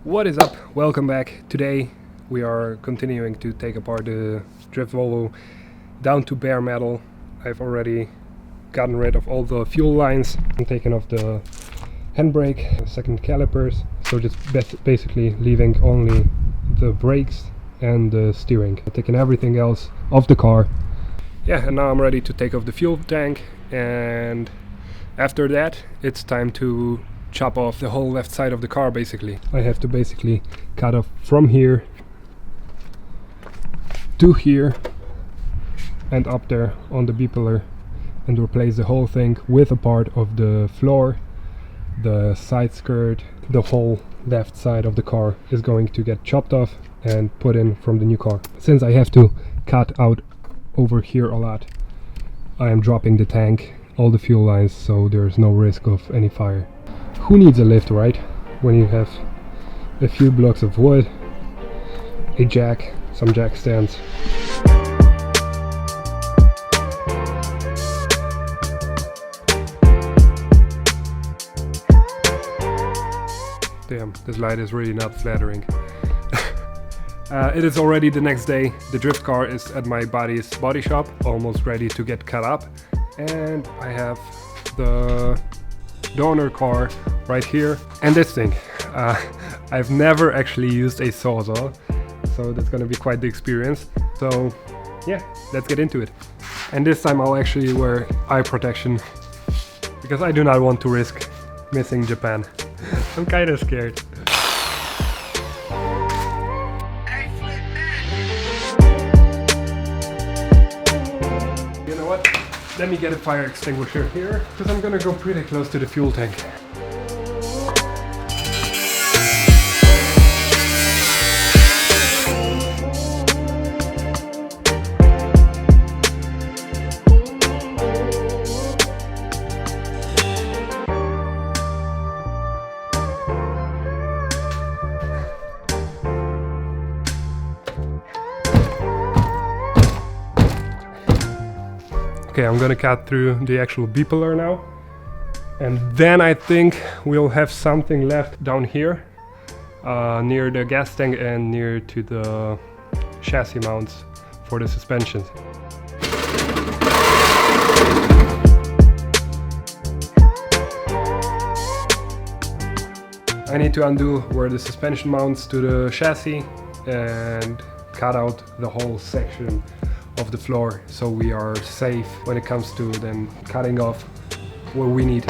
What is up? Welcome back. Today we are continuing to take apart the Drift Volvo down to bare metal. I've already gotten rid of all the fuel lines and taken off the handbrake, second calipers, so just basically leaving only the brakes and the steering. I've taken everything else off the car. Yeah, and now I'm ready to take off the fuel tank, and after that it's time to chop off the whole left side of the car. Basically I have to basically cut off from here to here and up there on the B-pillar and replace the whole thing with a part of the floor, the side skirt. The whole left side of the car is going to get chopped off and put in from the new car. Since I have to cut out over here a lot, I am dropping the tank, all the fuel lines, so there's no risk of any fire. Who needs a lift, right? When you have a few blocks of wood, a jack, some jack stands. Damn, this light is really not flattering. It is already the next day. The drift car is at my buddy's body shop, almost ready to get cut up, and I have the donor car right here. And this thing, I've never actually used a sawzall, so that's gonna be quite the experience. So yeah, let's get into it. And this time I'll actually wear eye protection because I do not want to risk missing Japan. I'm kind of scared. You know what? Let me get a fire extinguisher here, because I'm gonna go pretty close to the fuel tank. Okay, I'm gonna cut through the actual B-pillar now, and then I think we'll have something left down here near the gas tank and near to the chassis mounts for the suspensions. I need to undo where the suspension mounts to the chassis and cut out the whole section of the floor, so we are safe when it comes to then cutting off what we need.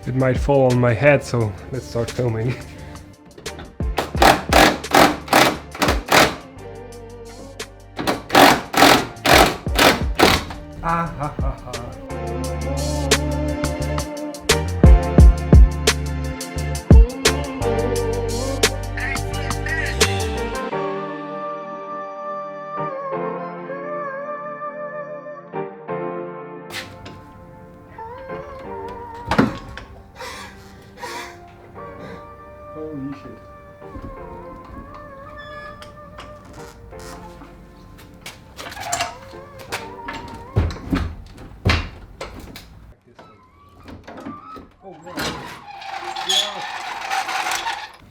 It might fall on my head, so let's start filming. Ah ha ha ha. Holy shit. Oh, wow.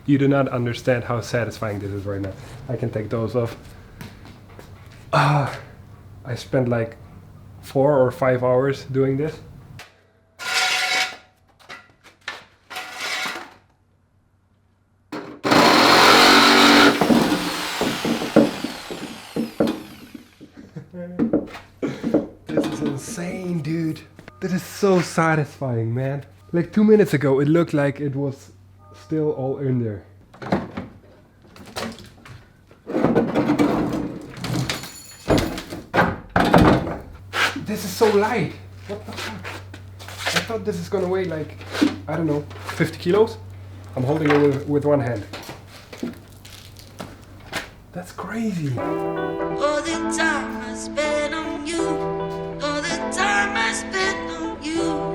You do not understand how satisfying this is right now. I can take those off. I spent like 4 or 5 hours doing this. This is insane, dude. This is so satisfying, man. Like 2 minutes ago it looked like it was still all in there. This is so light. What the fuck? I thought this is gonna weigh like, I don't know, 50 kilos? I'm holding it with one hand. That's crazy. All the time I spent on you, all the time I spent on you.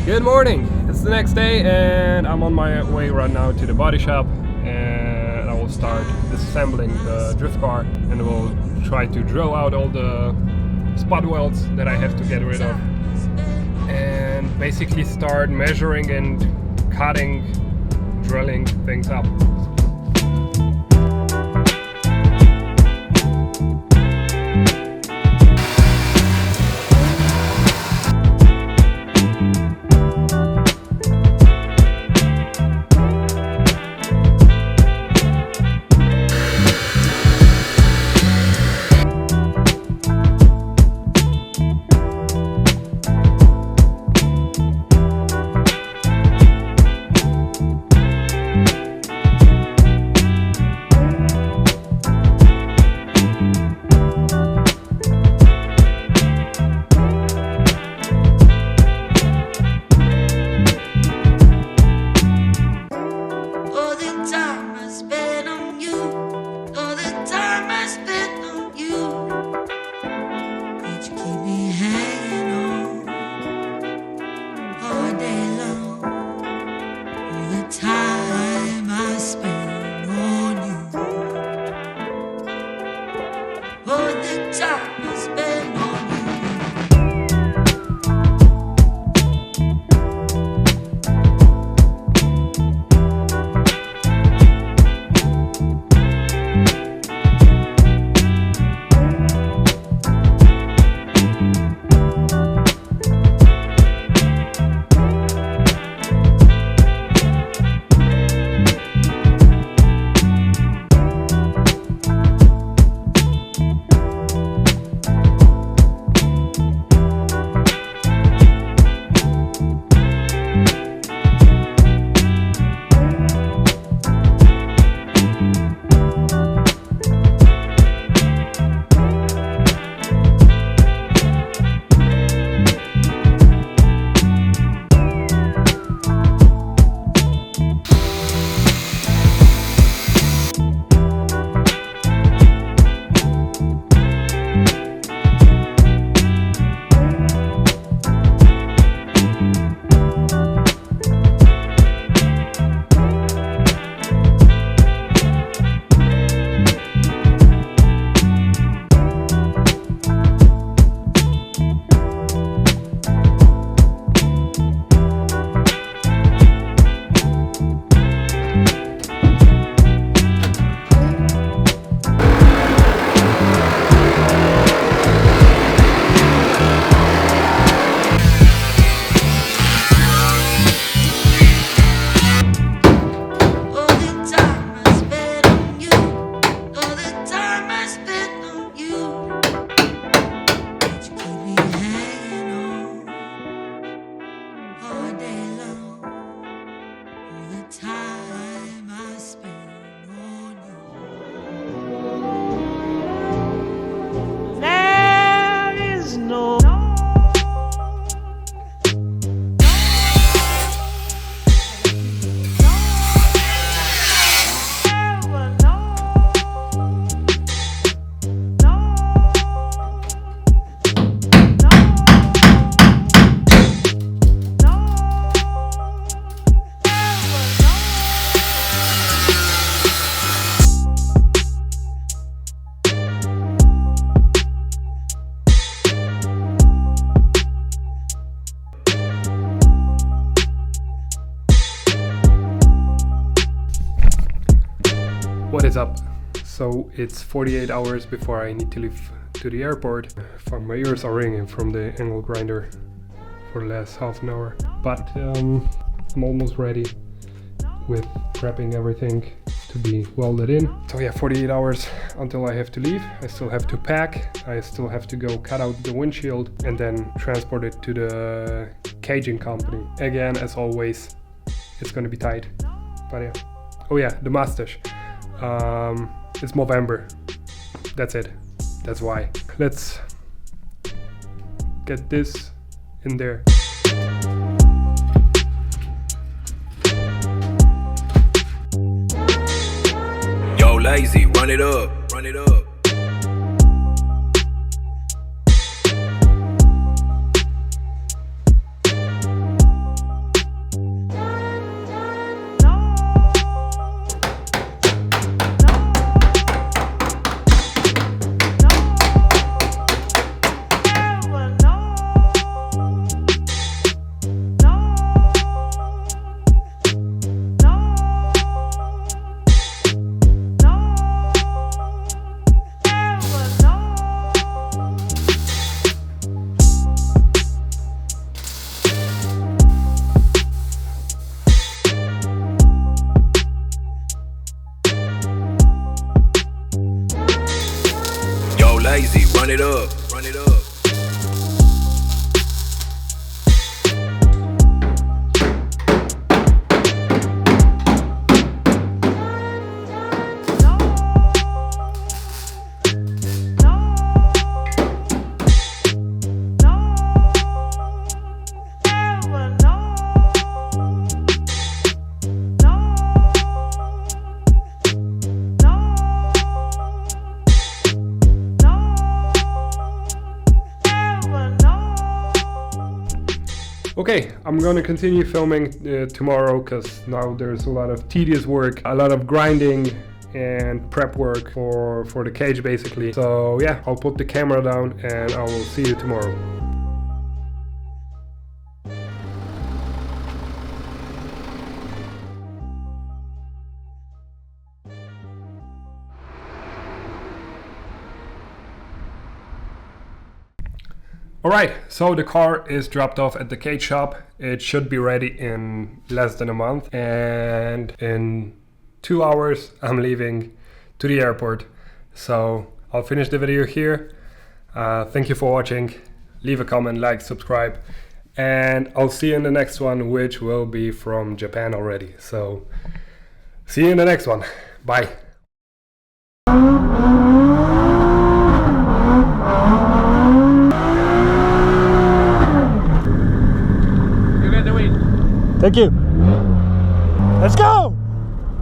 Good morning. It's the next day and I'm on my way right now to the body shop, and I will start disassembling the drift car, and we'll try to drill out all the spot welds that I have to get rid of, and basically start measuring and cutting, drilling things up. All the time I spent on you, all the time I spent on you. Would you keep me hanging on all day long? All the time I spent on you, all the time I spent on you. What is up? So it's 48 hours before I need to leave to the airport. My ears are ringing from the angle grinder for the last half an hour. But I'm almost ready with prepping everything to be welded in. So yeah, 48 hours until I have to leave. I still have to pack. I still have to go cut out the windshield and then transport it to the caging company. Again, as always, it's gonna be tight. But yeah. Oh yeah, the mustache. It's Movember. That's it. That's why. Let's get this in there. Yo, lazy, run it up, run it up. run it up, run it up. Okay, I'm gonna continue filming tomorrow because now there's a lot of tedious work, a lot of grinding and prep work for the cage basically. So yeah, I'll put the camera down and I will see you tomorrow. Alright, so the car is dropped off at the cage shop. It should be ready in less than a month, and in 2 hours I'm leaving to the airport. So I'll finish the video here. Thank you for watching. Leave a comment, like, subscribe, and I'll see you in the next one, which will be from Japan already. So see you in the next one. Bye. Thank you. Let's go!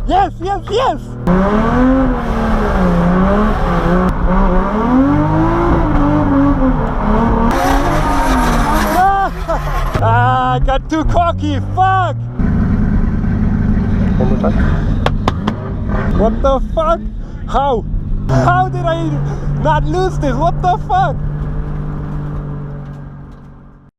Yes, yes, yes! I got too cocky, fuck! One more time. What the fuck? How? How did I not lose this? What the fuck?